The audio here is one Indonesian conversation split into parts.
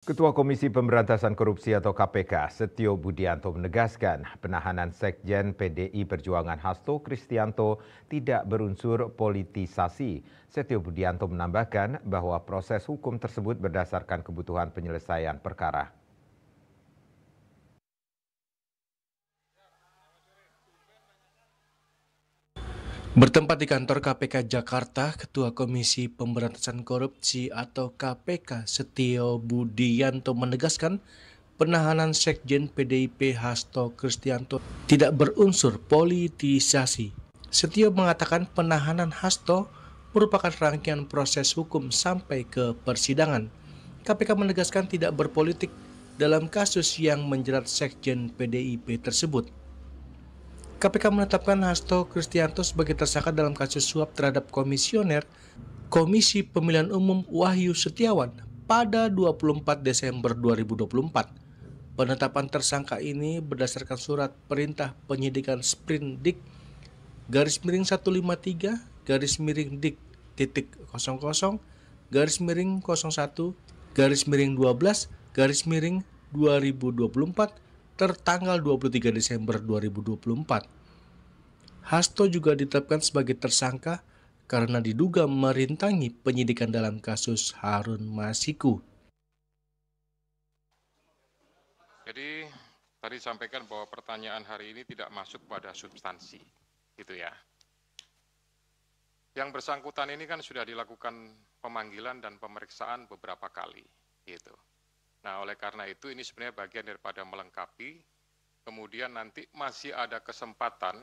Ketua Komisi Pemberantasan Korupsi atau KPK, Setio Budianto menegaskan penahanan Sekjen PDI Perjuangan Hasto Kristianto tidak berunsur politisasi. Setio Budianto menambahkan bahwa proses hukum tersebut berdasarkan kebutuhan penyelesaian perkara. Bertempat di kantor KPK Jakarta, Ketua Komisi Pemberantasan Korupsi atau KPK Setio Budianto menegaskan penahanan Sekjen PDIP Hasto Kristianto tidak berunsur politisasi. Setio mengatakan penahanan Hasto merupakan rangkaian proses hukum sampai ke persidangan. KPK menegaskan tidak berpolitik dalam kasus yang menjerat Sekjen PDIP tersebut. KPK menetapkan Hasto Kristianto sebagai tersangka dalam kasus suap terhadap komisioner Komisi Pemilihan Umum Wahyu Setiawan pada 24 Desember 2024. Penetapan tersangka ini berdasarkan surat perintah penyidikan Sprindik /153 /Dik titik 00 /01 /12 2024 tertanggal 23 Desember 2024. Hasto juga ditetapkan sebagai tersangka karena diduga merintangi penyidikan dalam kasus Harun Masiku. Jadi tadi disampaikan bahwa pertanyaan hari ini tidak masuk pada substansi, gitu ya. Yang bersangkutan ini kan sudah dilakukan pemanggilan dan pemeriksaan beberapa kali, gitu. Nah, oleh karena itu ini sebenarnya bagian daripada melengkapi, kemudian nanti masih ada kesempatan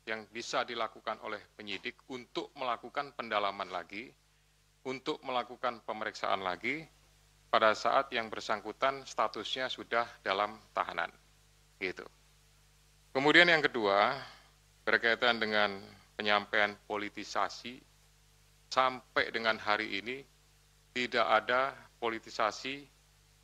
yang bisa dilakukan oleh penyidik untuk melakukan pendalaman lagi, untuk melakukan pemeriksaan lagi pada saat yang bersangkutan statusnya sudah dalam tahanan. Gitu. Kemudian yang kedua, berkaitan dengan penyampaian politisasi, sampai dengan hari ini tidak ada politisasi,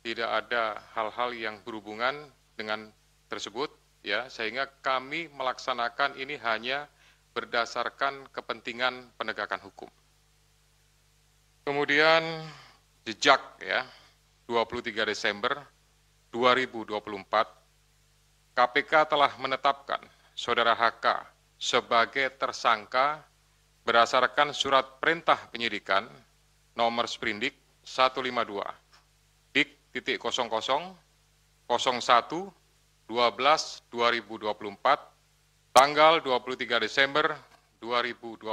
tidak ada hal-hal yang berhubungan dengan tersebut, ya, sehingga kami melaksanakan ini hanya berdasarkan kepentingan penegakan hukum. Kemudian jejak, ya, 23 Desember 2024, KPK telah menetapkan Saudara HK sebagai tersangka berdasarkan surat perintah penyidikan nomor Sprindik 152 Dik 00 01 12 2024 tanggal 23 Desember 2024,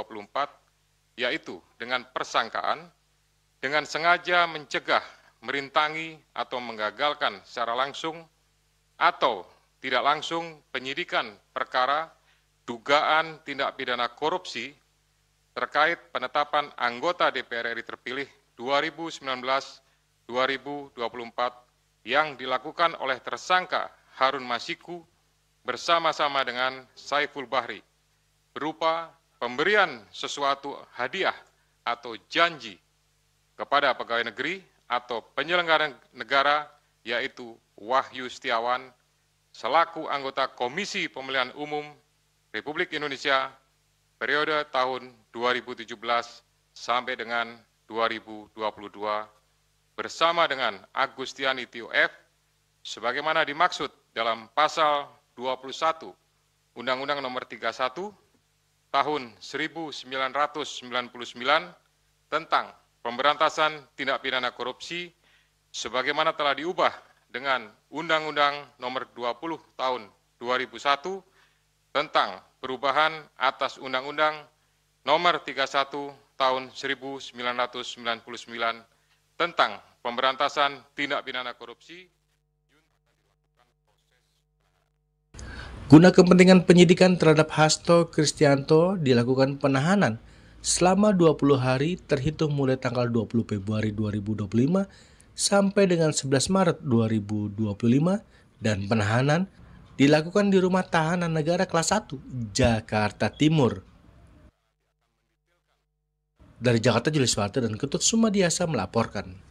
yaitu dengan persangkaan dengan sengaja mencegah, merintangi atau menggagalkan secara langsung atau tidak langsung penyidikan perkara dugaan tindak pidana korupsi terkait penetapan anggota DPR RI terpilih 2019-2024 yang dilakukan oleh tersangka Harun Masiku bersama-sama dengan Saiful Bahri berupa pemberian sesuatu hadiah atau janji kepada pegawai negeri atau penyelenggara negara, yaitu Wahyu Setiawan selaku anggota Komisi Pemilihan Umum Republik Indonesia periode tahun 2017 sampai dengan 2022 bersama dengan Agustiani Tio F sebagaimana dimaksud dalam pasal 21 Undang-Undang Nomor 31 Tahun 1999 tentang pemberantasan tindak pidana korupsi sebagaimana telah diubah dengan Undang-Undang Nomor 20 Tahun 2001 tentang perubahan atas Undang-Undang Nomor 31 Tahun 1999 tentang pemberantasan tindak pidana korupsi. Guna kepentingan penyidikan terhadap Hasto Kristianto dilakukan penahanan selama 20 hari terhitung mulai tanggal 20 Februari 2025 sampai dengan 11 Maret 2025 dan penahanan dilakukan di Rumah Tahanan Negara Kelas 1, Jakarta Timur. Dari Jakarta, Julius Walter dan Ketut Sumadiasa melaporkan.